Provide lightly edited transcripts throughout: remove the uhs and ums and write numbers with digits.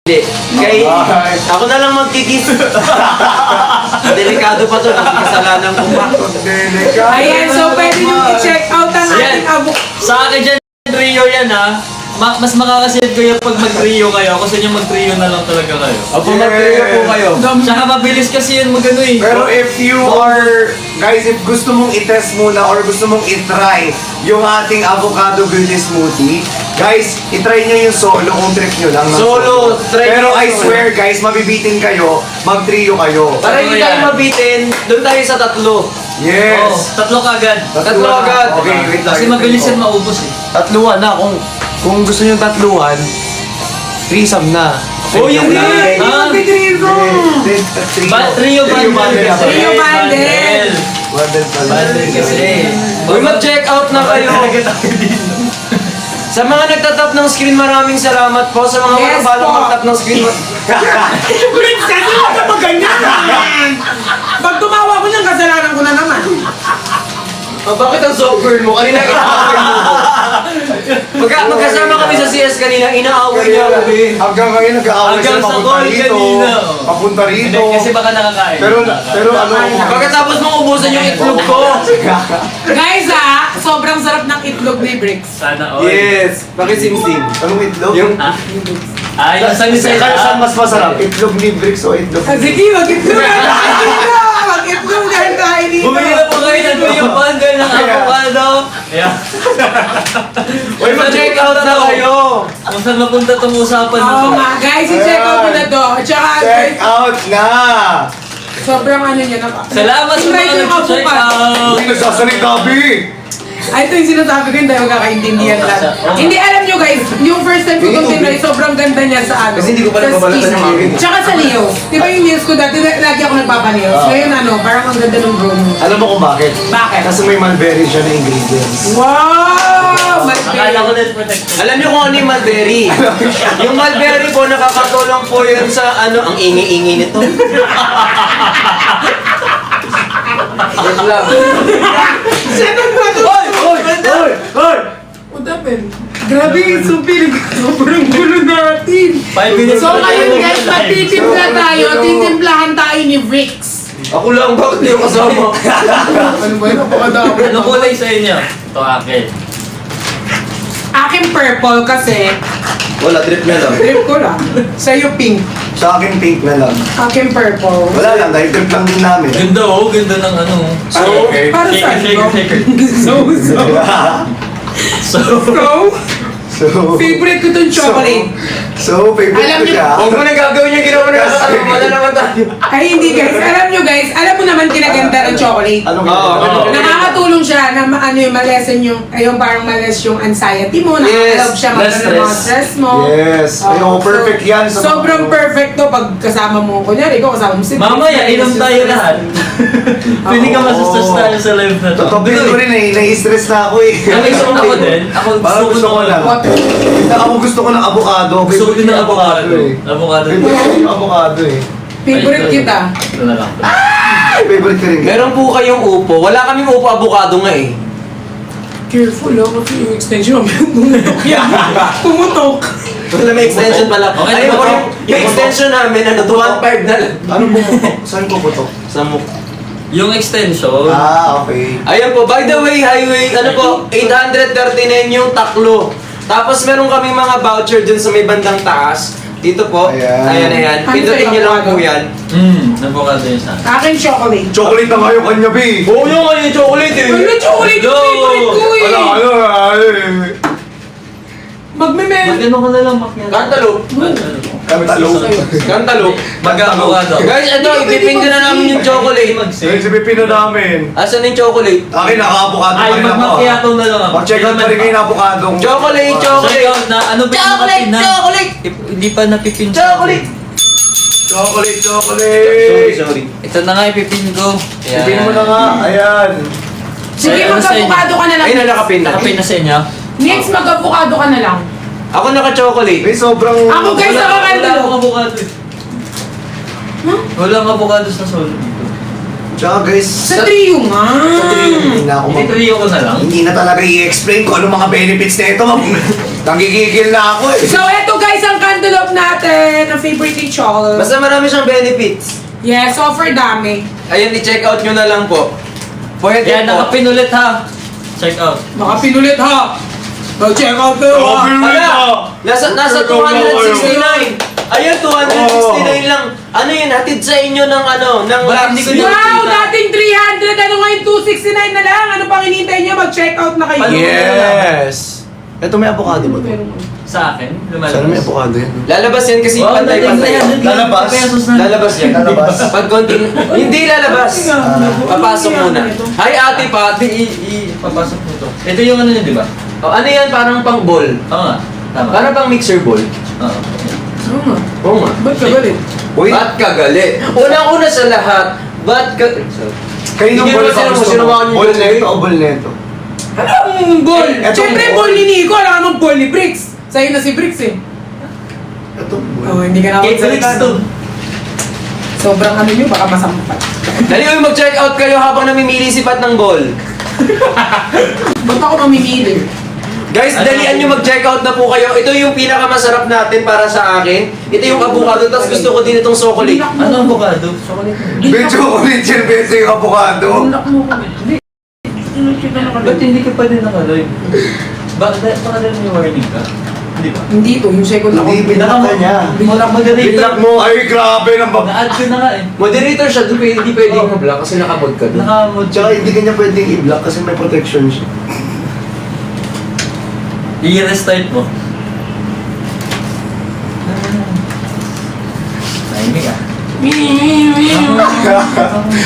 Hindi. Kay, ako na lang magkikis. Delikado pa to, kasalanan ko pa. Ayan, so pwede nyo i-check out ang ating abo. Sa akin dyan, trio yan ha. Mas makakasave kayo pag mag-trio kayo. Kasi nyo mag-trio na lang talaga kayo. Opo, mag-trio po kayo. Tsaka mabilis kasi yun magano eh. Pero if you are, guys, if gusto mong i-test muna or gusto mong i-try yung ating avocado green smoothie, guys, i-try nyo yung solo kung trip nyo lang. ng Solo, try Pero nyo I yung swear, guys, mabibitin kayo, mag-trio kayo. Para hindi tayo mabitin, doon tayo sa tatlo. Yes! Oo, tatlo kagad. Tatlo na. agad. Okay, wait lang. Kasi mabilis yan maubos eh. Tatluan na. Kung gusto nyo tatluan, threesome na. Oh, yun din! Ah, trio bundle kasi. Trio bundle. Bundle kasi. Uy, mag-check out na kayo. Sa mga nagtatap ng screen, maraming salamat po. Sa mga Yes makabalong po. magtap ng screen, Prince, kasi huwag ka maganyan. Pag tumawa ko niyan, kasalanan ko na naman. bakit ang software mo? Kanina inaaway mo. Magkasama kami sa CS kanina, inaaway niya kami. Hanggang ngayon nag-aaway Hanggang sila sa papunta call rito. kanina. Papunta rito. Hindi, kasi baka nakakain. Pero ano, Pagkatapos mong ubusan yung itlog ko. Guys sobrang sarap ng itlog ni Bricks. Sana all. Yes, pakisingsing. anong itlog? Yung Ay, yung sanisay Saan mas masarap? Itlog ni Bricks o itlog ni Sige, mag-itlog kain dito. bumili na po kayo ng trio bundle ng avocado. Yeah. Uy, mag-check out na kayo. Kung saan mapunta itong usapan na Oo to. nga, guys, i-check out mo na to. At saka, Check out na! sobrang ano niya na. Salamat sa mga nag-check out. Uy, nagsasanig Gabi! Ay, ito yung sinasabi ko, hindi ako kakakaintindihan lahat. Oo. Hindi, alam nyo guys, yung first time ko itong tinry, sobrang ganda niya sa ano. Kasi hindi ko pa sa nagbabalatan skin. ng akin. Tsaka sa nails. Di ba yung nails ko dati, lagi ako nagpapanails. Ngayon ano, parang ang ganda ng groom. Alam mo kung bakit? Bakit? Kasi may mulberry siya na ingredients. Wow! Akala ko net protected. Alam niyo kung ano yung mulberry? Yung mulberry po, nakakatulong po yun sa ano, ang ingi-ingi nito. Wait lang. Second ba ito? Hoy! What happened? Grabe, so feeling ko sobrang gulo natin. 5 minutes So na tayo ngayon guys, mag-live. magtitimpla tayo, titimplahan tayo ni Bricks. Ako lang, bakit hindi yung kasama? Ano ba yun? Napakadami. Ano kulay sa inyo? Ito akin. Akin purple kasi, Wala, trip na lang. trip ko lang. Sa'yo pink. Sa akin pink na lang. Akin purple. Wala lang, dahil trip lang din namin. Ganda oh, ganda ng ano. So, Para Shaker, saan? shaker, shaker. So, So, favorite ko tong chocolate. So, favorite Alam ko niyo- siya. Huwag mo na gagawin yung ginawa na sa ano, wala naman tayo. Ay, hindi guys. Alam mo naman kinaganda ng chocolate. Anong Oo, ginagawa? Nakakatulong siya na ano yung malesen yung, ayun parang males yung anxiety mo. Nakaka-help siya less magkaroon ng mga stress. stress mo. Yes. Ayun, perfect yan sa mga- Sobrang perfect to pag kasama mo. Kunyari, ikaw kasama mo si mamaya, inom tayo lahat. Pili ka masustas tayo sa live na to. Totoo ko rin eh, nai-stress na ako eh. Ako din. Ako Parang gusto ko lang. What? Ako gusto ko ng avocado. Gusto ko din ng avocado. eh. Avocado. Favorite ko yung avocado eh. Favorite kita. Ito na lang. Ay, favorite ko rin. Meron po kayong upo. Wala kaming upo avocado nga eh. Careful kasi yung extension pumutok yan. Pumutok. Wala, may extension pala. Okay, Ayun po, putok. yung extension namin, ano, 1.5 na lang. Anong puputok? Saan puputok? Sa muk. Yung extension. Okay. Ayan po, by the way, highway, ano po, 839 yung taklo. Tapos meron kaming mga voucher dun sa may bandang taas. Dito po. Ayan. Ayan. Ano Pindutin sa'yo, nyo lang po avocado? yan. Avocado yun sa akin. Akin chocolate. Chocolate na kayo kanya, B. Oo yung kanya chocolate eh. Ano chocolate yung favorite ko eh. Ano. Magme-mel. Magano ka na lang, Makian. Cantaloupe. Cantaloupe. Cantaloupe. Mag-avocado. Guys, ito, ipipinda na namin yung chocolate. Ayun, si Pipino namin. Asan yung chocolate? Akin, naka-avocado Ay, pa rin ako. mag-macchiato na lang ako. Mag-check out pa rin kayo ng avocado. Chocolate, Check chocolate. out na ano ba yung Chocolate, nakapin na? chocolate. Hindi pa napipin. Chocolate. Chocolate. Sorry. Ito na nga ipipin ko. Ayan. Pipino mo na nga. Ayan. Sige, Ay, ano sa inyo? mag-avocado ka na lang. Ay, nakapin na. Nakapin na sa inyo? Next, mag-avocado ka na lang. Ako naka-chocolate. May sobrang... Ako guys, Wala akong nakakandalo. avocado eh. Huh? Walang avocado sa solo. Tsaka guys, Sa trio nga. hindi na ako Titrio ko na lang. hindi na talaga i-explain kung ano mga benefits nito. Nagigigil na ako eh. So, eto guys ang cantaloupe natin. Ang favorite ni Chol. Basta marami siyang benefits. Yes, offer dami. Ayun, i-check out nyo na lang po. Pwede Yan, po. nakapinulit ha. Check out. Baka pinulit ha. Mag-check out kayo ha. Ala, nasa 269. Ayun, 269 lang. Ano yun, hatid sa inyo ng ng Bakit hindi ko Lux. Wow, dating 300. Ano ngayon, 269 na lang. Ano pang hinihintay niyo? Mag-check out na kayo. Yes. Ito may avocado ba ito? Sa akin, lumalabas. Sana may avocado yan. Lalabas yan kasi pantay-pantay. Lalabas? Lalabas yan. Lalabas? Pag konting... Hindi lalabas. Papasok muna. Hi, ate pa. Papasok mo to. Ito yung ano yun, di ba? Oh, ano yan? Parang pang ball. Oo nga. Tama. Parang pang mixer ball. Oo. Oo nga. Oo nga. Ba't ka galit? Uy, Ba't ka gali? Unang-una sa lahat, ba't ka... kayo ng Hindi ball naman ka sino- gusto sino mo? mga Ball nyo- neto o ball neto? Anong ball? Eh, etong Siyempre, ball. ball ni Nico. Alam ka nung ball ni Bricks. Sa'yo na si Bricks eh. Ito Oh, ball. hindi ka na Kay magsalita, Felix to. no? Sobrang ano nyo, baka masampat. Dali kayo mag-check out kayo habang namimili si Pat ng ball. Ba't ako mamimili? Guys, Ano? dalian nyo mag-check out na po kayo. Ito yung pinakamasarap natin para sa akin. Ito yung avocado, tapos gusto ko din itong chocolate. Ano ang bukado? Medyo ulit yan, beso yung avocado. Ba't hindi ka pa din nakaloy? Baka din yung warning ka? Hindi ba? Hindi to, yung second ako. Hindi, binaka niya. Binlock mo din. Binlock mo, ay grabe ng bab... Na-add ko na nga eh. Moderator siya, hindi pwedeng mag-block kasi nakamod ka doon. Nakamod. Tsaka hindi kanya pwedeng i-block kasi may protection siya. I-restart mo. Timing ah.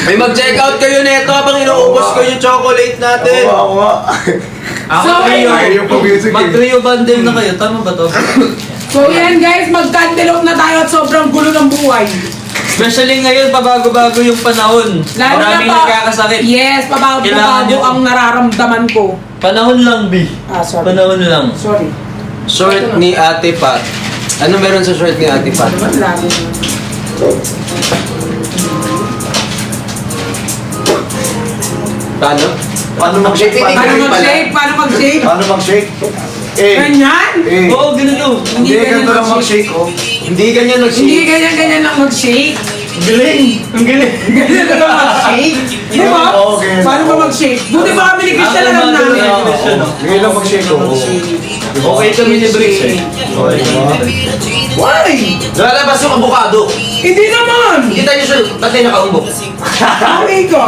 May mag-check out kayo nito habang inuubos ko yung chocolate natin. Oo nga. Ako So, trio. Ay, yung pa-music eh. Mag-trio bundle na kayo. Tama ba to? So yan guys, mag-cantaloupe na tayo at sobrang gulo ng buhay. Especially ngayon, pabago-bago yung panahon. Lalo Maraming na pa. nagkakasakit. Yes, Kailangan pabago yun. ang nararamdaman ko. Panahon lang, B. Ah, sorry. Panahon lang. Sorry. Short ni Ate Pat. Ano meron sa short ni Ate Pat? Naman lagi. Paano? Paano mag-shake? Paano Ganun pala. mag-shake? Paano mag-shake? Paano mag-shake? Eh. Ganyan? Eh. Oo, ganito. Hindi, ganyan ganito lang mag-shake. mag-shake, oh. Hindi ganyan Hindi nag-shake. ganyan-ganyan lang mag-shake. Ang galing. Ang galing. Ganyan lang mag-shake. Di ba? Oo, ganyan. Paano ba mag-shake? Buti ba kami ni Christian alam namin? Ngayon lang mag-shake, oh. Okay kami ni Bricks eh. Why? Lalabas yung avocado. Hindi naman! Kita nyo siya, ba't tayo nakaumbok? Okay ko.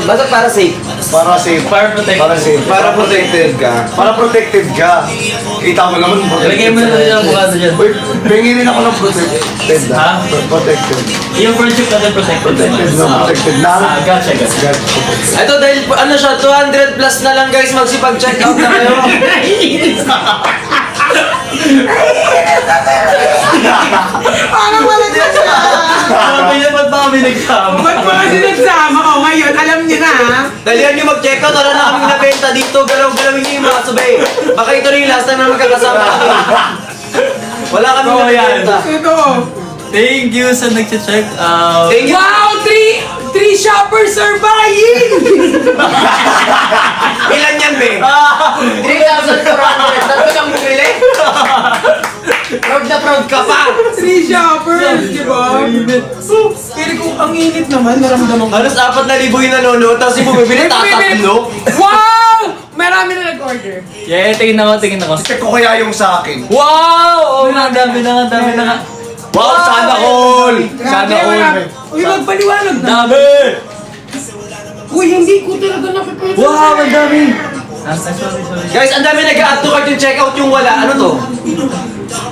Basta para safe. Para safe. Fire protect. Para safe. Para protected ka. Para protected ka. Kita mo naman. Ilagay mo na rin ang bukado dyan. Uy, pengi rin ako ng protected na. Ha? Protected. Yung friendship natin protected. Protected na, protected na. Ah, gotcha, gotcha. Ito dahil ano siya, 200 plus na lang guys, magsipag-check out na kayo. Parang wala na siya. Sabi niya, ba't ba kami nagsama? Ba't mga sinagsama ko ngayon? Alam niyo na ha? Dalihan nyo mag-check out, wala na kaming nabenta dito, galaw-galawin nyo yung mga subay. Baka ito rin yung last time na magkakasama kami. Wala kaming Oo, yan. nabenta. Ito. Thank you sa nag-check out. Thank you. Wow! Three shoppers are buying! Ilan yan, be? 3,400. Tatlo kang bumili? Proud na proud ka pa. 3 shoppers, di ba? Pero kung ang init naman, naramdaman ko. Halos 4,000 yung nanonood, tapos yung bumibili, tatatlo. Wow! Marami na nag-order. Yeah, tingin ako, tingin ako. Check ko kaya yung sa akin. Wow! Oh, ang dami na nga, dami na nga. Wow, sana all! Sana Grabe, all. marami. Uy, magpaliwanag na. Dami! Uy, hindi ko talaga nakipagod. Wow, ang dami! Sorry. Guys, ang dami nag-a-add to cart yung checkout yung wala. Ano to?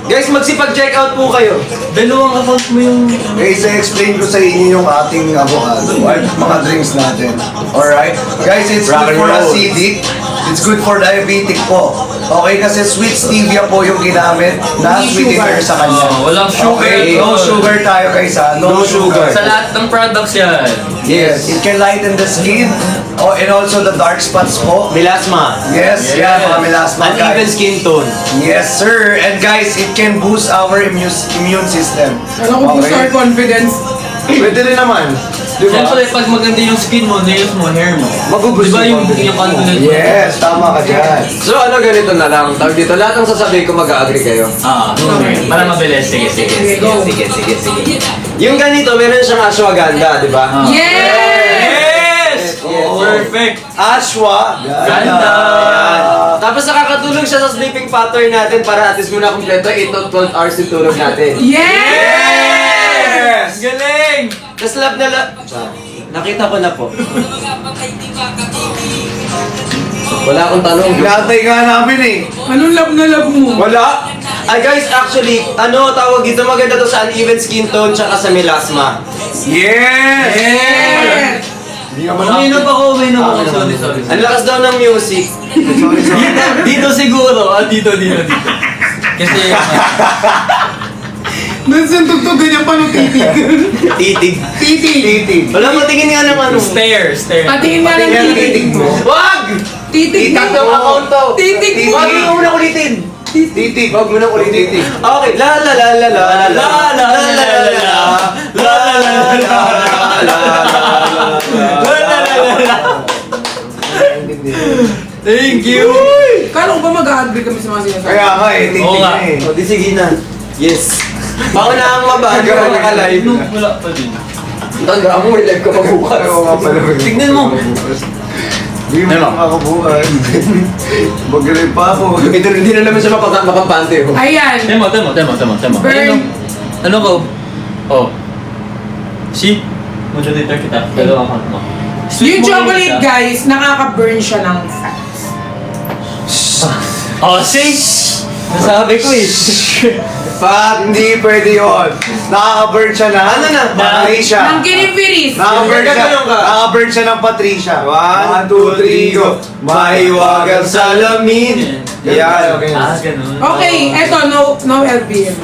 Guys, magsipag-checkout po kayo. Dalawang account mo yung... Guys, i-explain ko sa inyo yung ating avocado at mga drinks natin. Alright? Guys, it's Rock good and for roll. acidic. It's good for diabetic po. Okay, kasi sweet stevia po yung ginamit na Hindi sweetener sugar. sa kanya. Oh, walang sugar. Okay, no sugar tayo guys ha. No, No sugar. Sa lahat ng products yan. Yes, it can lighten the skin and also the dark spots po. Melasma. Yes, yan mga melasma Uneven guys. skin tone. Yes, sir. And guys, it can boost our immune system. Alam ko boost our confidence. Pwede rin naman. Diba? Siyempre, pag maganda yung skin mo, nails mo, hair mo. Magugusto Diba yung mo. confidence mo? Yes, tama ka dyan. So ano, ganito na lang. Tawag dito, lahat ng sasabihin ko mag-agree kayo. Para mabilis. Sige. Sige. Yung ganito, meron siyang ashwagandha, di ba? Yes! Yes. Perfect! Ashwa. Ganda. Tapos nakakatulong siya sa sleeping pattern natin para at least muna kompleto 8 to 12 hours yung tulog natin. Yes! Galing! Tapos love na love. Nakita ko na po. Wala akong tanong. Ginatay nga namin eh. Anong love na love mo? Wala. Ay guys, actually, tawag dito maganda to sa uneven skin tone tsaka sa melasma. Yes! Hindi naman Uminom ako. Sorry. Ang lakas daw ng music. Sorry. Dito siguro. Dito. Kasi, Doon sa tugtog, ganyan pa nung titig. Titig. Titig. Wala mo tingin nga ng ano. stare. Patingin nga ng Tingnan titig titig mo. mo. Wag! Titig Titig ng account to. Titig mo. Wag mo muna ulitin. Titig. Wag mo na ulitin. Okay. La la la la la la la la la la la. Thank you! Kala ko ba mag-agree kami sa mga sinasabi? Kaya nga eh, titig Oo nga. na eh. O di sige na. Yes. Pauna ang mabago ang naka-live. Wala pa din. Tanda mo, may live ka pa bukas. Oo nga pala. Tignan mo. Hindi mo makakabuhan. Magaling pa ako. Hindi na naman siya makampante. Oh. Ayan. Temo. Burn. Ayun, ano ko? Oh. See? Moderator kita. Dalawang account mo. Yung chocolate, guys, nakaka-burn siya ng fats. Oh, see? Nasabi ko eh. Fuck, hindi pwede yun. Nakaka-burn siya na. Ano na? Patricia. Ng kinifiris. Nakaka-burn siya. Gaganon ka. Nakaka-burn siya ng Patricia. 1, 2, 3, go. Mahiwagang salamin. Yan. Ganun. Okay, eto, no LBM.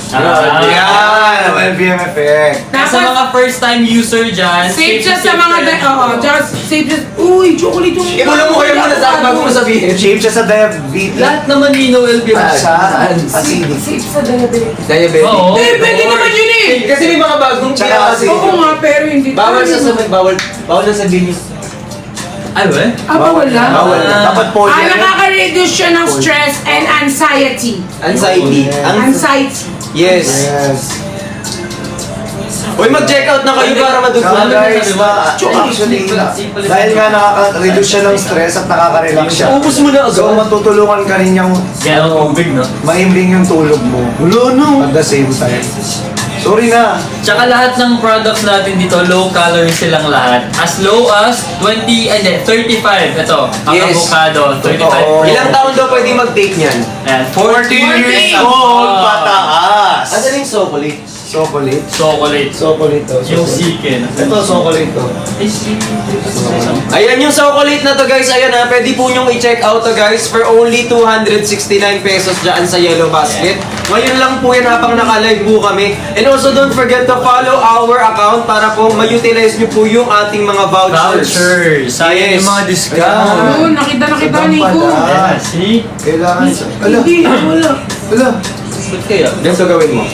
Yan, ang LBM effect. Sa mga first time user dyan, Safe siya sa mga, kayo. just safe just, uy, chocolate yung... Ibulong mo kayo muna sa akin bago mo sabihin. Shape siya sa diabetes. Lahat naman Nino will be Saan? Acidic. Safe sa diabetes. Diabetic. Oo. Eh, pwede naman yun eh! Kasi may mga bagong Tsaka pinaka- Oo nga, pero hindi. Bawal na sabihin yung Ay, we? Bawal lang. Bawal na. Dapat po yan. Nakaka-reduce siya ng stress and anxiety. anxiety. Anxiety. Yes. Yes. Uy, mag-check out na kayo para Saka madugtong. guys, actually, dahil nga nakaka-reduce siya ng stress at nakaka-relax siya. Ubus mo na agad. So matutulungan ka rin niyang Kaya ang tubig, no? mahimbing yung tulog mo. no. At the same time. Sorry na. Tsaka lahat ng products natin dito, low calorie silang lahat. As low as 35. Ito, ang Yes. avocado, 35%. Totoo. Ilang taon daw pwede mag-take niyan? Ayan, 14 years old, pataas. Asan yung chocolate? Chocolate. Chocolate. Chocolate to. Yung chicken. Ito, chocolate to. Ayan yung chocolate na to guys, ayan ha, pwede po nyong i-check out to guys for only 269 pesos dyan sa Yellow Basket. Ngayon lang po yan habang naka-live po kami. And also don't forget to follow our account para po ma-utilize nyo po yung ating mga vouchers. Vouchers. Sayang Yes. yung mga discount. Oo, nakita ni Nico. Ayan, see? Kailangan sa... Ala, Hindi, wala. ala. Ba't kaya? Ganito gawin mo.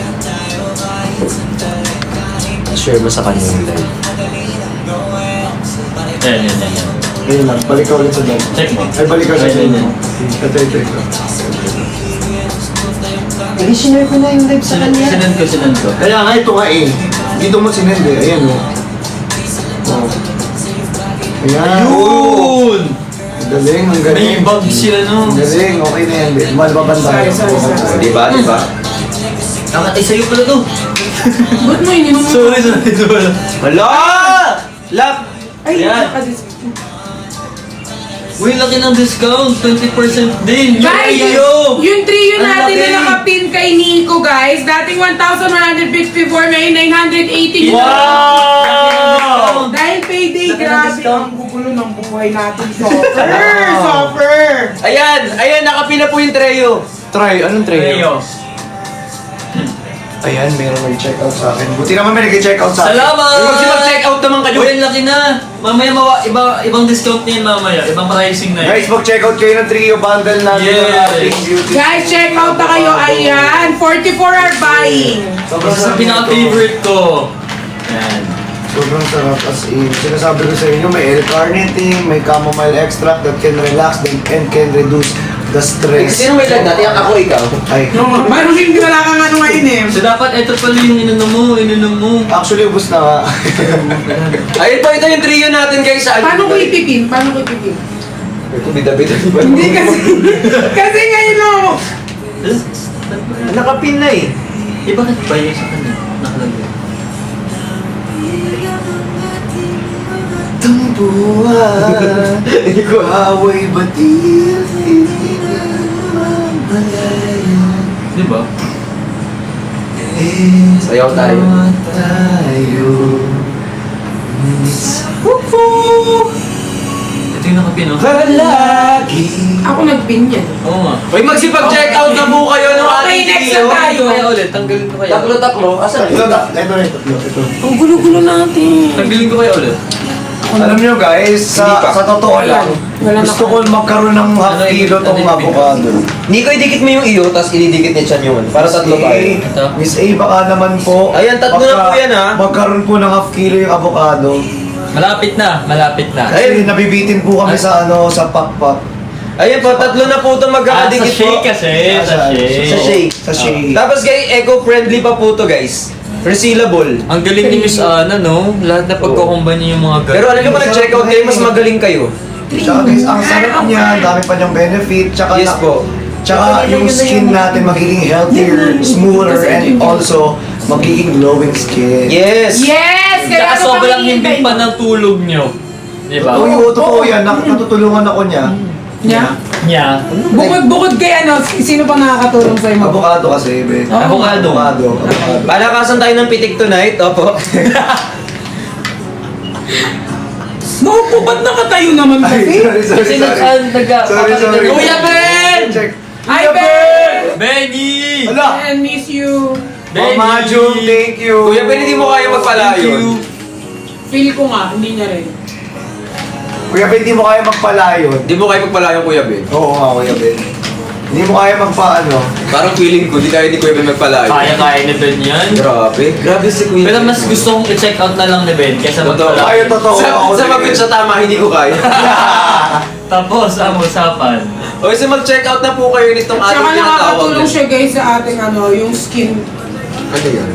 Share mo sa kanya yung live. Ayan. Ayun lang, balik ka ulit sa dad. Check mo. Ay, balik ka sa Ayan, dad. ayan. Ito. I-share ko na yung live sa kanya. Sinend ko. Kaya nga ito nga eh. Dito mo sinend eh. Ayan o. Oh. Ayan. Ayun! Ang galing, ang May galing. bag sila, no? Ang galing, okay na yan. Malbabantay. Sorry. Diba? Nakatay sa'yo pala to. Ba't mo ininom mo? Sorry. Hala! Lap! Ay, Ayan. Uy, laki ng discount. 20% din. Guys, yung trio Ang natin laki. na nakapin kay Nico, guys. Dating 1,154, ngayon 980. Wow! Dahil payday, Laki ng grabe. discount. Ang gugulo ng buhay natin. Suffer! Ayan, nakapila po yung Treo. Try, anong Rayo. Ayan, meron nag-check out sa akin. Buti naman may nag-check out sa akin. Salamat! Mag-check out naman kayo. Uy, ang laki na. Mamaya ibang discount na yun mamaya. Ibang pricing na yun. Guys, mag-check out kayo ng trio bundle natin ng Yes. ating beauty. Guys, check out na kayo. Ayan, 44 are buying. Isa sa pinaka-favorite ko. Yan. Sobrang sarap as in. Sinasabi ko sa inyo, may L-carnitine, may chamomile extract that can relax and can reduce the stress. Sino may lagnat? Ako, ikaw. Ay, Mayroon hindi wala kang ano ngayon eh. So dapat ito pala yung ininom mo. actually, ubus na nga. Ayun po, ito yung trio natin guys. Paano ko ipipin? Paano ko ipipin? Ito, bida-bida. Hindi kasi, kasi ngayon ako. Nakapin na eh. Eh bakit ba yung sa kanya? Nakalagay. Tambuhan, away batil, Di ba? Sayaw tayo. Ito yung nakapin, no? Palagi. Ako nagpin yan. Oo nga. Uy, magsipag-check out na po kayo ng Okay, ating next trio. na tayo. Kaya ulit, tanggalin ko kaya. Taklo-taklo. Asan? Ito. Ang gulo-gulo natin. Tanggalin ko kaya ulit. Alam nyo guys, Hindi pa. sa totoo lang, Wala na gusto ko magkaroon ng half Ano, kilo tong ano, avocado. Nico, idikit mo yung iyo, tapos ididikit niya dyan yung ano. Para tatlo tayo. Ito. Miss A, baka naman po. Ayan, tatlo na po yan, ha? Magkaroon po ng half kilo yung avocado. Malapit na, malapit na. Kasi nabibitin po kami sa sa pakpak. Ayan po, tatlo na po itong Sa magkakadikit po. shake kasi, sa shake. Sa shake. Sa shake. Tapos guys, eco-friendly pa po to guys. Resealable. Ang galing ni Miss Ana, no? Lahat na pagkukumbay niya yung mga galing. Pero alam nyo pa nag-check out kayo, mas magaling kayo. Tsaka guys, ang sarap niya, dami pa niyang benefit, tsaka Yes po. Tsaka yung skin natin magiging healthier, smoother, and also magiging glowing skin. Yes! Yes! Tsaka ako sobrang kami hindi pa ng tulog nyo. Di ba? Oo, totoo yan. Natutulungan ako niya. Niya? Niya. Bukod kay ano, sino pa nakakatulong sa'yo mag- Avocado kasi, be. Avocado. Avocado. Palakasan tayo ng pitik tonight, opo. Naupo, ba't nakatayo naman kasi? Kasi Sorry. Kuya Ben! Check. Hi, Ben! Benny! Ala! I miss you. Mama June, thank you. Kuya, pwede di mo kaya magpalayon. Feel ko nga, hindi niya rin. Kuya Ben, di mo kaya magpalayon. Di mo kaya magpalayon, Kuya Ben. Oo nga, Kuya Ben. Hindi mo kaya magpaano. Parang feeling ko, di kaya ni Kuya Ben magpalayon. Kaya ni Ben yan. Grabe. Grabe si Kuya Pero Ben. mas gusto kong i-check out na lang ni Ben kaysa Totoo. magpala. Ay, totoo. Ako Sa din. mapit sa tama, hindi ko kaya. Tapos ang usapan. O, so mag-check out na po kayo nitong ating Tsaka tinatawag nakakatulong na. siya guys sa ating ano, yung skin Ano yan?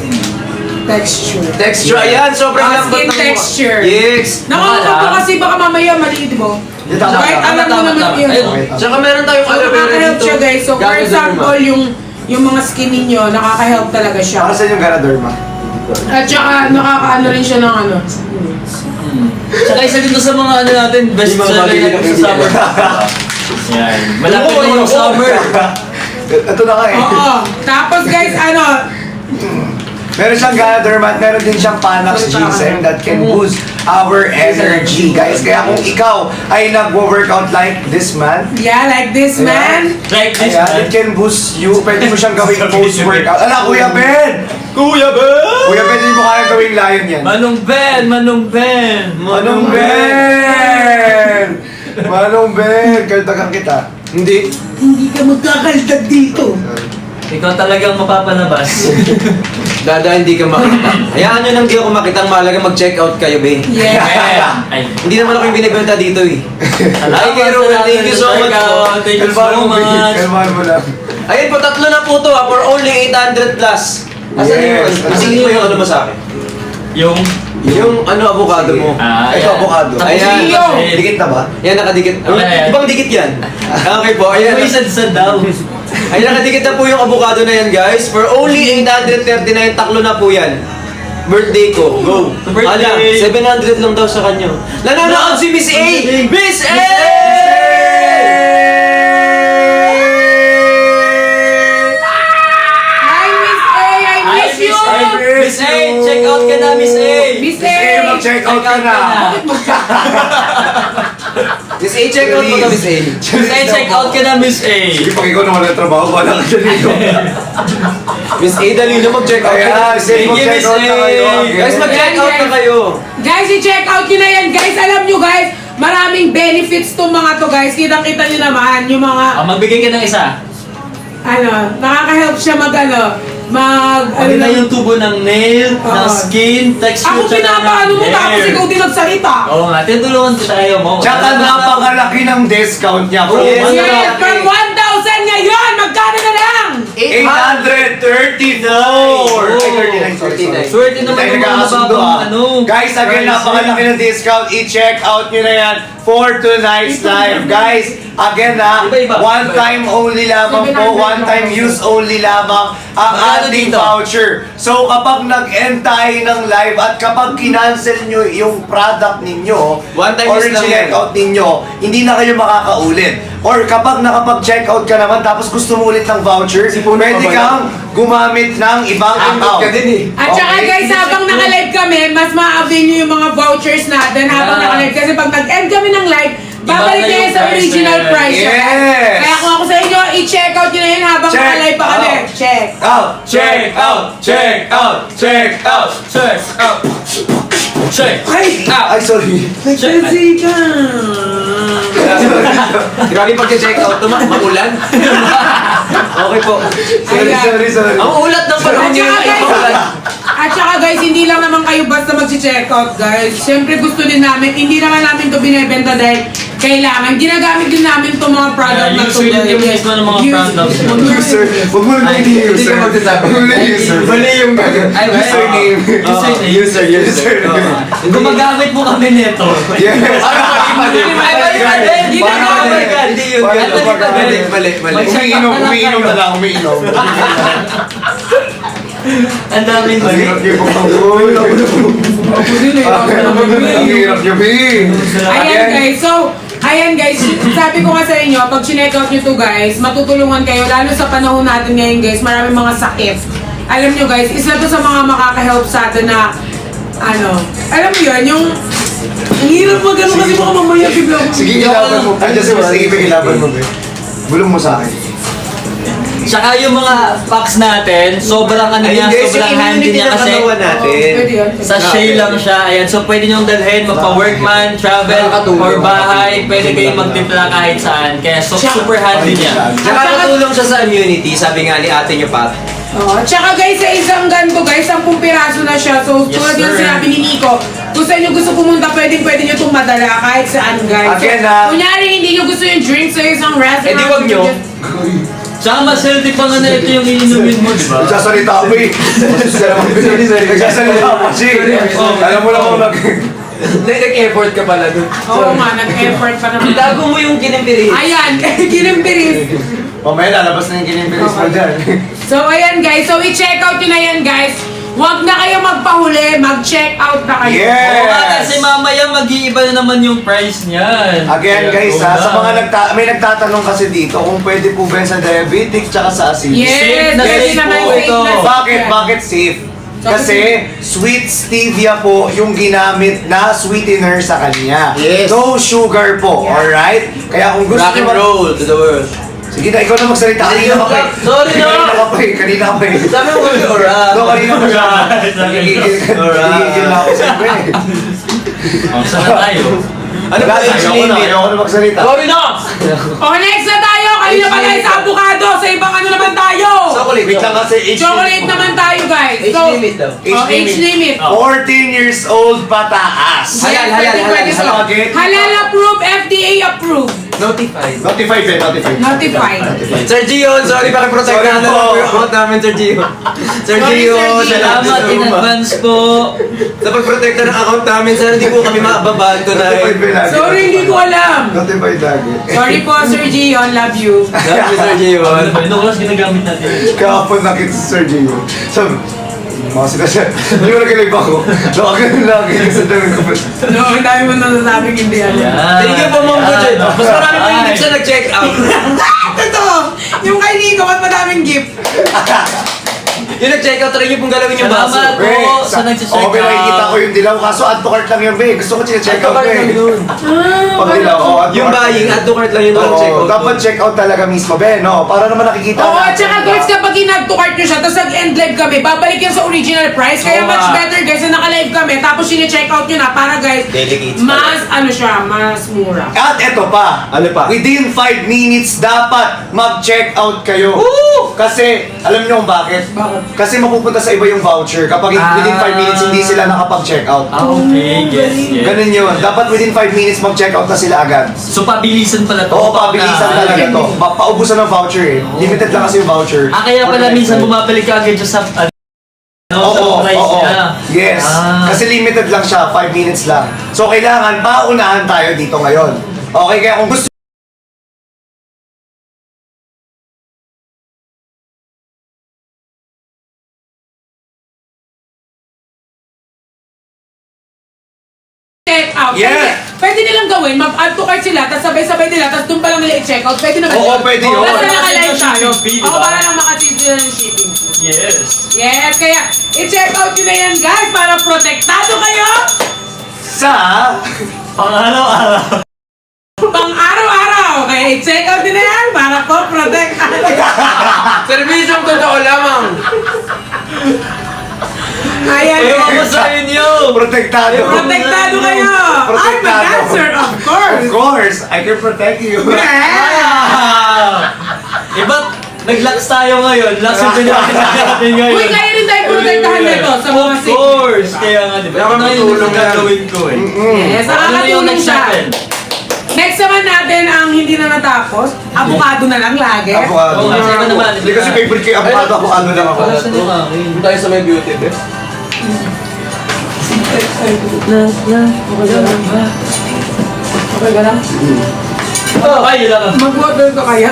texture. Texture, ayan, sobrang Ah, lambot skin ng texture. Yes! Nakakatulong kasi baka mamaya mali, di ba? Tama, Kahit tama, alam mo tama, naman tama. yun. Ayun. Tsaka meron tayong So, aloe vera nakaka-help dito. siya guys. So, for Ganoderma. example, yung mga skin ninyo, nakaka-help talaga siya. Para sa yung Ganoderma. At saka, nakaka-ano rin siya ng ano. Tsaka isa dito sa mga ano natin, best Yung mga seller bagay natin na sa summer. Yan. Malapit na yung summer. Ito na nga eh. Oo. Tapos guys, ano, Meron siyang Ganoderma at meron din siyang Panax ginseng that can boost our energy, guys. Kaya kung ikaw ay nagwo-workout like this man, yeah, like this man. Like this, ayan, it can boost you. Pwede mo siyang gawing post-workout. Ala, Kuya Ben! Kuya Ben! Kuya Ben, hindi mo kaya gawing lion yan. Manong Ben! Manong Ben! Manong Ben! Manong Ben! Kaldagan kita. Hindi. Hindi ka magkakaldag dito. Ikaw talagang mapapalabas. Dada, hindi ka makita. Hayaan nyo nang di ako makita. Ang mahalaga mag-check out kayo, be. Yeah. Ay. Hindi naman ako yung binibenta dito eh. Ay, kay Ruel, thank you so much po. Thank you Kalmahan so mo, Bigit. much. Kalmahan mo lang. Ayun po, tatlo na po to ha, for only 800 plus. Asan Yes. yung, isingin mo yung ano mo sa akin? Yung... Yung ano, avocado mo. Ito, yan. avocado. Tapos Ayan. yung... Dikit na ba? Yan, nakadikit. Okay na yan. Ibang dikit yan. Okay po, ayan. May sad-sad daw. Ay, nakadikit na po yung avocado na yan, guys. For only 839, taklo na po yan. Birthday ko. Go. Birthday. Ala, 700 lang daw sa kanya. Nanonood si Miss A! Miss A! Hi, Miss A! I miss you! Miss A! Check out ka na, Miss A! Miss A! Eh, mag-check out ka na. Miss A, check out mo ka, Miss A. Miss A, check out ka na, Miss A! Sige, pag ikaw naman ang trabaho, wala ka dyan dito. Miss A, dali na mag-check out. Kaya, sige, Thank you, mag-check out Miss na A. kayo. Guys, mag-check out na kayo. Guys, i-check out nyo na yan. Guys, alam nyo guys, maraming benefits tong mga to guys. Kitang-kita nyo naman yung mga, Magbigay ka ng isa. ano, nakaka-help siya mag, ano, Pwede na yung tubo ng nail, ng skin, texture, Ako pinapaano mo tapos ikaw din nagsalita. Oo nga, tinutulungan tayo mo. Tsaka napakalaki ng discount niya. Oh, Yes. Yes, from 1,000 ngayon, magkano na lang? 834! Ay, 39, sorry. Swerte naman Tayo yung mga nagkakasundo, nababang, ah. Guys, again, pricing. napakalaki ng discount. I-check out nyo na yan for tonight's live. Guys, again Iba-iba. one time only lamang po, one time use only lamang ang Magkano ating dito? voucher. So kapag nag-end tayo ng live at kapag kinancel nyo yung product ninyo, One time or use lang check yan. out ninyo, hindi na kayo makakaulit. Or kapag nakapag-check out ka naman tapos gusto mo ulit ng voucher, pwede kang gumamit ng ibang account. At saka guys, habang naka-live kami, mas ma-avail nyo yung mga vouchers natin habang naka-live. Kasi pag nag-end kami ng live, babalik Iba na kayo yung sa original price. price. Yes! Kaya kung ako sa inyo, i-check out nyo na yun habang Check naka-live pa kami. out. Check. Out! Check out! Check out! Check out! Check out! Check Ay! Ay, sorry. Nagpensy ka. Grabe pag-check out to, maulan. Okay po. Sorry. Ang ulat ng panahon At ngayon saka ay guys, maulan. at saka guys, hindi lang naman kayo basta mag-check out guys. Siyempre gusto din namin, hindi naman namin to binebenta dahil kailangan. Ginagamit din namin itong mga product na to. user din yung mismo ng mga products. User. Huwag mo na Hindi user. ka magsasabi. Huwag mo na user. Mali yung Ay, Username. User. Gumagamit mo kami nito. Yes. Hindi na nakabalikan. Hindi yun. Mali. Umiinom na lang, umiinom. Ang daming mali. Ang hirap niyo Ang hirap niyo, Bing. Ayan guys, so, ayan guys, sabi ko nga sa inyo, pag chineck out nyo to guys, matutulungan kayo, lalo sa panahon natin ngayon guys, maraming mga sakit. Alam nyo guys, isa to sa mga makaka-help sa atin na, alam mo yun, yung, ang hirap mo ganun kasi baka mamaya bigla ko. Sige, ilaban mo. Andiyan si Mr. Ibig, ilaban mo, Bing. Bulong mo sa akin. Tsaka yung mga packs natin, sobrang sobrang handy niya kasi natin. Pwede yun. sa Shea lang siya. Ayan, so pwede niyong dalhin, magpa-workman, travel, or bahay. Pwede kayong magtimpla kahit saan. Kaya super handy niya. Nakakatulong siya sa immunity, sabi nga ni ate niyo, Pat. Oh, tsaka guys, sa isang ganito guys, 10 piraso na siya. So, Yes, tulad yung sir. sinabi ni Nico, kung sa inyo gusto pumunta, pwede nyo itong madala kahit saan guys. Again, So, kunyari, hindi nyo gusto yung drink sa isang restaurant. Eh, di wag nyo. Tsaka mas healthy pa nga na ito yung iinumin mo, di ba? Nagsasalita ako eh. Nagsasalita ako siya. Alam mo lang ako Nag-effort ka pala dun. Oo nga, nag-effort pa naman. Itago mo yung kinimpirin. Ayan, kinimpiris. Mamaya lalabas na yung kinimpiris mo dyan. So, ayan guys. So, i-check out nyo na yan guys. Huwag na kayo magpahuli, mag-check out na kayo. Yes! Oo nga, kasi mamaya mag-iiba na naman yung price niyan. Again Kaya guys go ha, sa na. mga may nagtatanong kasi dito kung pwede po ba yan sa diabetic tsaka sa acidic. Yes, Safe na pwede safe naman po safe ito. na safe Bakit? yan. Bakit safe? Kasi sweet stevia po yung ginamit na sweetener sa kanya. Yes. No sugar po, alright? Kaya kung gusto Rock and nyo roll to the world. Sige na, ikaw na magsalita. Kanina ka pa eh. Sorry na. Kanina ka pa eh. Kanina ka pa eh. Sabi mo kasi oras. No, kanina pa siya. Alright. Gigigil na ako siyempre. Saan na tayo? Ano ba age limit? Ayoko na magsalita. Sorry na! O, next na tayo. Kayo na pala sa avocado. Sa ibang ano naman tayo. Chocolate. Wait lang kasi age Chocolate naman tayo guys. Age So, limit daw. age limit. 14 years old pataas. Halal, halal, Pwede halal. to. Halal approved, FDA approved. Notified. Notified eh, notified. Notified. Sir Gio, sorry pakiprotect Sorry na po. lang yung account namin, Sir Gio. Sir Sorry, Gio, Sir Gio. Salamat in advance po. Sa pagprotekta ng account namin, sir, hindi po kami mababahan to na Notified ba lagi? Sorry, hindi ko alam. Notified lagi. Sorry po, Sir Gion. Love you. Love you, Sir Gio. Ano oras ginagamit natin? Kahapon nakita si Sir Gio. Sabi, mga sila hindi mo nakilig ako. Nakaganon lagi sa dami ko. No, ang dami mo nasasabing hindi alam. Thank you po, Ma'am Budget. Mas marami pa yung Ay. gift sa nag-check out. Totoo! Yung kay Nico, ba't madaming gift? Yung nag-check out, try niyo pong galawin yung baso. Salamat. Oo, sa nagche-check Oo, pero out. nakikita ko yung dilaw. Kaso add to cart lang yun, be. Gusto ko check out, be. Pag dilaw, add to Yung cart. buying, add to cart lang yung check Oo, out. dapat check out talaga mismo, be, no? Para naman nakikita Oo, natin, at saka diba? guys, kapag inag-to-cart nyo siya, tapos nag-end live kami, babalik yan sa original price. Kaya Oo much nga. better guys na naka-live kami, tapos sine-check out nyo na para guys, Delegates mas, ano siya, mas mura. At eto pa. Ano pa? Within 5 minutes, dapat mag-check out kayo. Woo! Kasi, alam niyo kung bakit? Bakit? Kasi mapupunta sa iba yung voucher kapag within 5 minutes hindi sila nakapag-check out. Okay, yes. Ganun yun. Dapat within 5 minutes mag-check out na sila agad. So, pabilisan pala to. Oo, pabilisan talaga to. Paubusan ng voucher eh. Limited lang kasi yung voucher. Kaya pala minsan bumabalik ka agad sa Oo, price oo. niya. Yes. Kasi limited lang siya, 5 minutes lang. So kailangan paunahan tayo dito ngayon. Okay, kaya kung gusto Check out. Yeah. Pwede nilang gawin, mag-add to cart sila, tapos sabay-sabay nila, tapos doon pa lang nila i-check out. Pwede naman Oo, yun. pwede yun. Basta Oo, naka-live kasi tayo. yung fee, Ako diba? para lang makasave sila ng shipping. Yes. Yes, kaya i-check out nyo na yan guys para protektado kayo sa... Pang-araw-araw. pang araw-araw. Kaya i-check out nyo na yan para po protektado. Servisyong totoo lamang. Ayan Ewan ko guys. sa inyo. Protektado. Protektado kayo. I'm a Protektado. dancer, of Of course. course, I can protect you. Iba, nag-lax tayo ngayon. Lax yung pinapinakin natin ngayon. Uy, kaya rin tayo protektahan nito sa mga Of course. Kaya nga, di ba? Kaya Ito na yung matulong yan. gagawin ko eh. Yes, Ano na yung nakakatulong next siya. natin? Next naman natin ang hindi na natapos. Avocado na lang lagi. Avocado. Oo, kasi iba naman. Hindi kasi favorite ko yung avocado, avocado lang ako. Doon tayo sa may beauty, be. Okay ka lang? Oh, ay, yun lang. Mag-water ka kaya?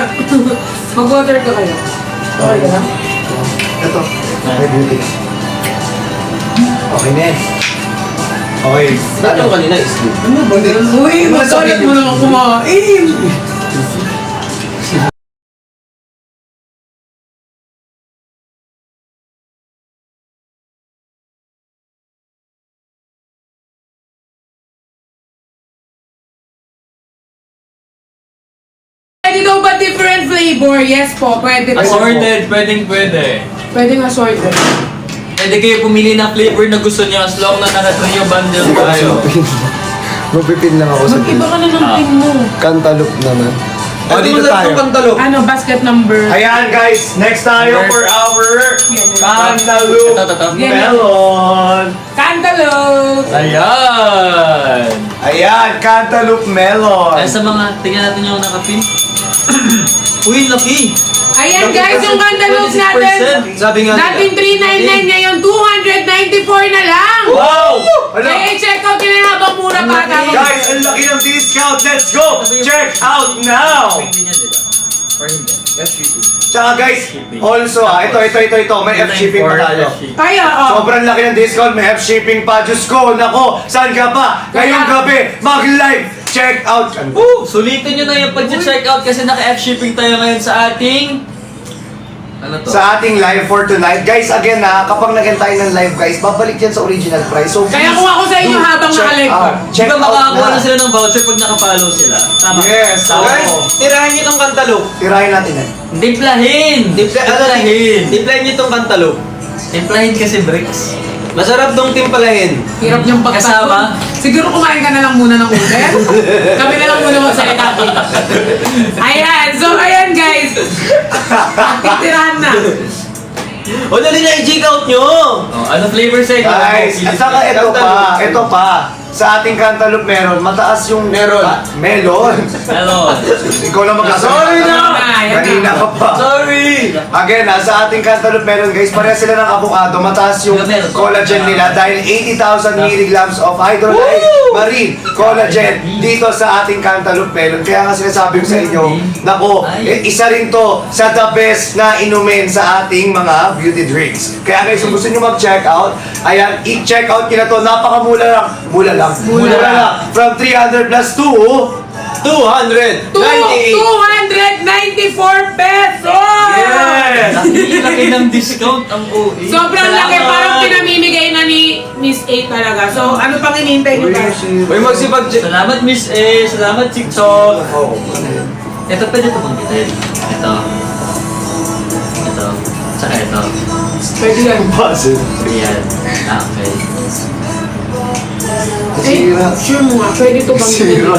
Mag-water ka kaya? Okay ka lang? Ito, may beauty. Okay na eh. Okay. Ano kanina is good. Ano ba din? Uy, magsalit mo naman kumain! Pwede daw ba different flavor? Yes po, pwede po. Assorted, pwedeng-pwede. Pwede nga assorted. Pwede kayo pumili ng flavor na gusto niyo as long na naka-trio bundle tayo. Magpipin lang ako sa Mag-iba ka na ng pin mo. Cantaloupe naman. O, dito tayo. Pantalo. Ano, basket number? Ayan guys, next tayo for our Cantaloupe Ito. Melon. Cantaloupe! Ayan! Ayan, Cantaloupe Melon. Ay, sa mga, tingnan natin yung nakapin. Uy, laki! Ayan guys, yung cantaloupe natin. 26%. Sabi nga Dating 399 ngayon, 294 na lang! Wow! Kaya i-check out nyo na habang mura pa. Tapos, Guys, ang laki ng discount. Let's go! Check out now! Hindi niya, di ba? Or hindi? Tsaka guys, also ito. May F shipping pa tayo. kaya, Sobrang laki ng discount, may F shipping pa. Diyos ko, nako, saan ka pa? Ngayong gabi, mag-live check out. Sulitin nyo na yung pag-check out kasi naka-F shipping tayo ngayon sa ating... Ano to? Sa ating live for tonight. Guys, again kapag nag-end tayo ng live guys, babalik yan sa original price. So, Kaya please kung ako sa inyo do habang check naka-live out. ko. Di Check ba out makakakuha na na. sila ng voucher pag nakapollow sila? Tama. Yes, Tama. Guys, tirahan niyo itong cantaloupe. Tirahin natin yan. Timplahin! Timplahin! Timplahin niyo itong cantaloupe. Timplahin kasi bricks. Masarap dong timpalahin. Hirap niyang Kasama? Siguro kumain ka na lang muna ng ulit. Kami na lang muna magsalita dito. Ayan, so ayan guys. Titirahan na. O, dali na i-check out nyo. Oh, ano flavor sa inyo? Guys, at saka ito pa. Sa ating cantaloupe meron, mataas yung Meron. melon. Melon. Ikaw lang magkasabi. Sorry na! Kanina ka pa. Sorry! Again, sa ating cantaloupe meron guys, pareha sila ng avocado, mataas yung collagen nila dahil 80,000 milligrams of hydrolyzed marine collagen dito sa ating cantaloupe melon. Kaya nga sinasabi ko sa inyo, nako, isa rin to sa the best na inumin sa ating mga beauty drinks. Kaya guys, kung gusto nyo mag-check out, ayan, i-check out nyo na to, napakamula lang. Mura lang. From 300 plus to 298. 294 pesos! Yes! Laki ng discount ang OE. Sobrang laki, parang pinamimigay na ni Miss A talaga. So, ano pang hinihintay nyo guys? Uy, magsipag-check. Salamat Miss A, salamat TikTok. Ito pwede ito banggitin. Ito. Tsaka ito. Pwede yan. Ayan. Okay. Eh, sure mo nga, pwede ito bang Sira.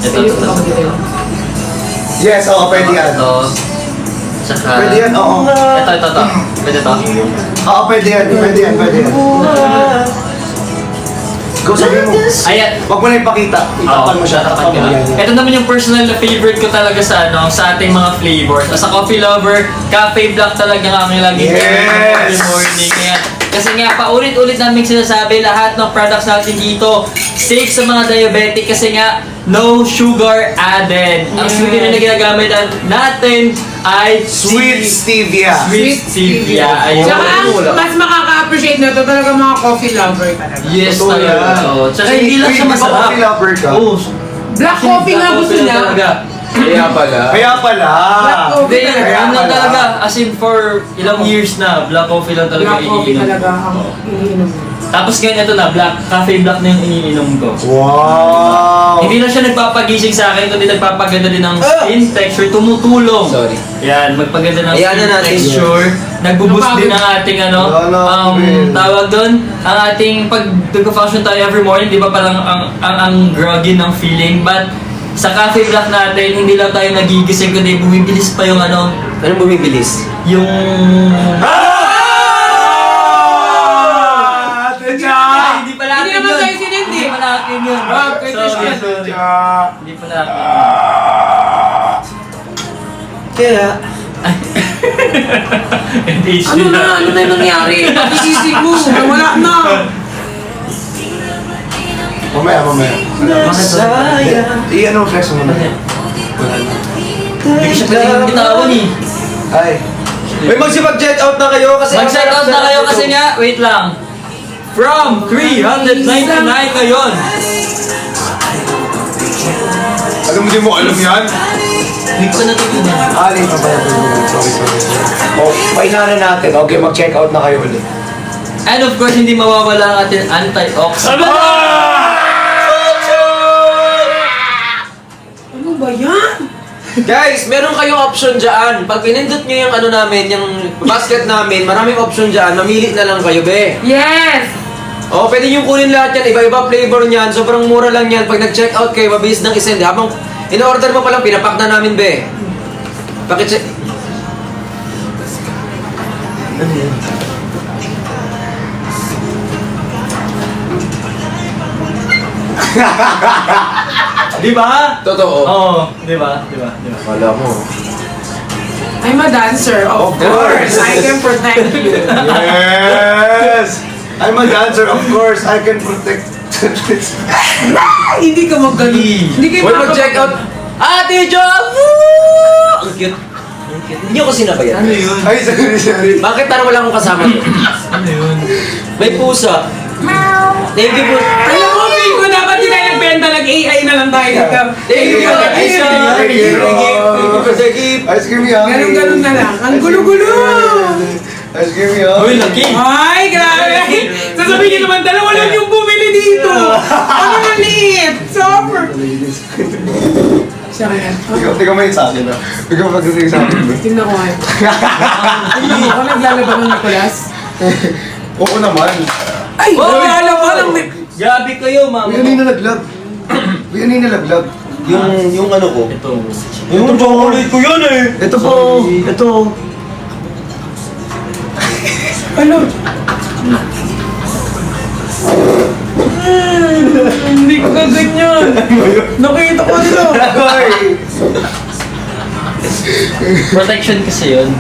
Ito. Yes, oo, pwede yan. Ito. Saka... Pwede yan, oo. Ito. Pwede to. Oo, pwede yan. Go, sabihin mo. Ayan. Huwag mo na ipakita. Itapan mo siya. Tapan ko lang. Ito naman yung personal na favorite ko talaga sa sa ating mga flavors. As a coffee lover, cafe black talaga kami lagi every morning. Kasi nga, paulit-ulit namin sinasabi lahat ng products natin dito, safe sa mga diabetic kasi nga, no sugar added. Ang sweetener na ginagamit natin ay Sweet stevia. Sweet stevia. Ayun. Tsaka ang mas makaka-appreciate na ito talaga mga coffee lover talaga. Yes, Totoo talaga. yan. Oo. Tsaka hindi lang siya Di ba masarap. coffee lover ka? Oo. Black coffee nga gusto Coffee niya. talaga. Kaya pala. Kaya pala. Black coffee Hindi, talaga. ano talaga, as in for ilang years na, black coffee lang talaga Black coffee iniinom. talaga ang iniinom. Tapos ngayon ito na, cafe black na yung iniinom ko. Wow. Hindi lang siya nagpapagising sa akin, kundi nagpapaganda din ng skin texture, tumutulong. Sorry. Yan, magpaganda ng Ayan skin na natin. texture. Nagbo-boost din ang ating tawag doon, ang ating pag nag-function tayo every morning, di ba parang ang groggy ng feeling, but sa cafe black natin, hindi lang tayo nagigising, kundi bumibilis pa yung Anong bumibilis? yung... Hindi pala Hindi akin naman yun. tayo sinindi. Hindi pala akin yun. Ah, kay Sorry. Christian. Hindi pala akin yun. Kaya, Ano na yung nangyari? Pagisisig mo, wala na. Mamaya. sayang. Ano flex mo na? Hindi ko siya pwedeng bitawan eh. Ay. May magsipag-check out na kayo kasi... Mag-check out na kayo kasi nga, wait lang. From 399 ngayon. Alam mo, di mo alam yan? Hindi ko natutunan. Alin pa pala. Sorry. Oh, painanan natin. Okay, mag-check out na kayo ulit. And of course, hindi mawawala ang ating antioxidant. Ano ba yan? Guys, meron kayong option dyan. Pag pinindot nyo yung namin, yung basket namin, maraming option dyan. Mamili na lang kayo, be. Yes! O, pwede nyo kunin lahat yan. Iba-iba flavor niyan. Sobrang mura lang yan. Pag nag-check out kayo, mabilis nang isend. Habang in-order mo pa lang, pinapack na namin, be. Pakicheck. Ano yan? Di ba? Totoo. Oo, di ba? Wala mo. I'm a dancer, of course. I can protect you. Yes! I'm a dancer, of course. I can protect. Hindi ka magaling. Hindi kayo Huwag mag-check out. Ate Jo! Ang cute. Ang cute. Hindi ako sinabayan. Ano yun? Ay, sorry. Bakit parang wala akong kasama to? Ano yun? May pusa. Thank you po. Alam mo, feel ko dapat hindi tayo nagbenta, nag-AI na lang tayo dito. Thank you po. Thank you. Thank you for the gift. Ice cream yan. Ganun-ganun na lang. Ang gulo-gulo! Ice cream yan. Uy, laki! Ay, grabe! Sasabihin niyo naman, dalawa lang yung bumili dito! Ano maliit? Super! Siya kaya. Tingnan mo yun sa akin, ah. Tingnan mo pagdating sa akin. Tingnan ko nga. Tingnan mo ako, naglalaban ng Nicolas. Oo naman. Ay! Naglalaban ng Grabe kayo, mama. Uy, ano yung nalaglag? Uy, ano yung nalaglag? Yung ano ko. Ito. Yung chocolate ko yun eh. Ito po. Ito. Ano? Hindi ko ganyan. Nakita ko nila. Ay. Protection kasi yun.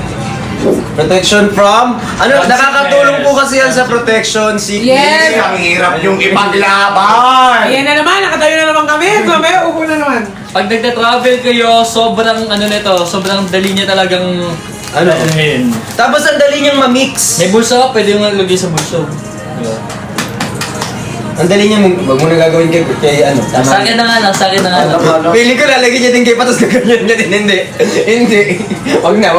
Protection from? Ano? Nakakatulong po kasi yan sa protection. Yes! Ang hirap yung ipaglaban. Ayan na naman, nakatayo na naman kami. Mamaya, upo na naman. Pag nagta-travel kayo, sobrang sobrang dali niya talagang Ano? anuhin. Tapos ang dali niyang ma-mix. May bulsa ka, pwede yung lagay sa bulso. Diba? Ang dali niyang, wag mo na gagawin kay ano. Sa akin na nga lang, sa akin na nga lang. Pili ko lalagyan niya din kay patas gaganyan niya din. Hindi. Hindi. Wag na.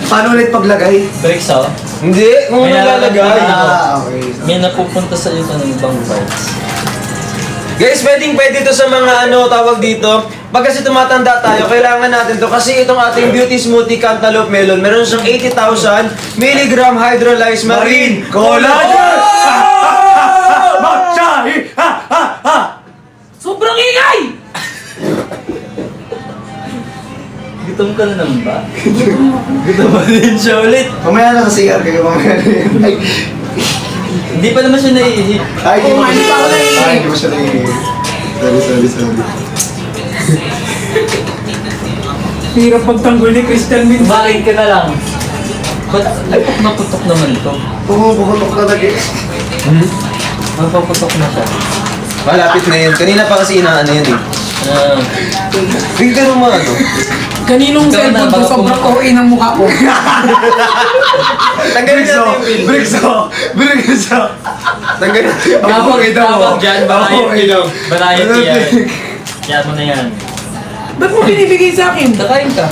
Paano ulit paglagay? Breaks ako. Hindi. Kung May nalalagay. Okay. May napupunta sa iyo ng ibang parts. Guys, pwede to sa mga tawag dito. Pag kasi tumatanda tayo, kailangan natin to. Kasi itong ating beauty smoothie cantaloupe melon, meron siyang 80,000 milligram hydrolyzed marine collagen! Magsahi! Ha! Ha! Ha! Sobrang ingay! Gutom ka na naman ba? Gutom ba din siya ulit? Mamaya na sa CR kayo, mamaya na yan. Ay, Hindi pa naman siya naiihip. ay, Oo, hindi pa ako naiihip. Ay, hindi mo siya naiihip. Sorry. Hirap pagtanggol ni Crystal Mint. Bakit ka na lang? Ba't ay naputok naman ito? Pumuputok na lagi. Mapaputok na siya. Malapit na yun. Kanina pa kasi inaano yun eh. Ah, Bigyan ka naman ano. Kaninong Ikaw na, cellphone ko, baka sobrang pumatok. OA ng mukha ko. Tanggalin natin yung bill. Brigso! Tanggalin natin yung bill. tawag dyan, banayot yan. Yan mo na yan. Ba't mo binibigay sa akin? Kakain ka.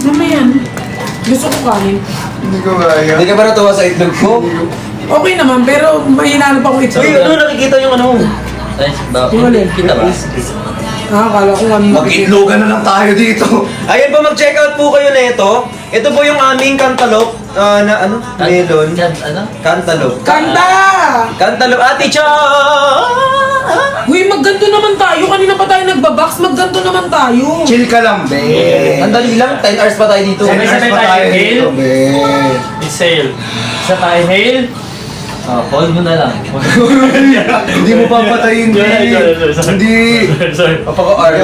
Ano yan? Gusto ko kanin. Hindi ko kaya. Hindi ka ba natuwa sa itlog ko? Okay naman, pero may hinalo pa ko ito. Uy, ano nakikita yung ano? Ay, Yung alin? kita ba? Ah, akala ko ano. Mag-itlogan na lang tayo dito. Ayun po, mag-check out po kayo na ito. Ito po yung aming cantaloupe na ano? Melon. Ano? Cantaloupe. Kanta! Cantaloupe. Ate Cha! Uy, magganto naman tayo. Kanina pa tayo nagbabox. Magganto naman tayo. Chill ka lang, be. Ang dali lang, 10 hours pa tayo dito. Sabay-sabay tayo, Gil. be. Isail. Isa tayo, hail. Ah, hold mo na lang. Hindi mo papatayin, Sorry. Hindi. Sorry. Napaka-art.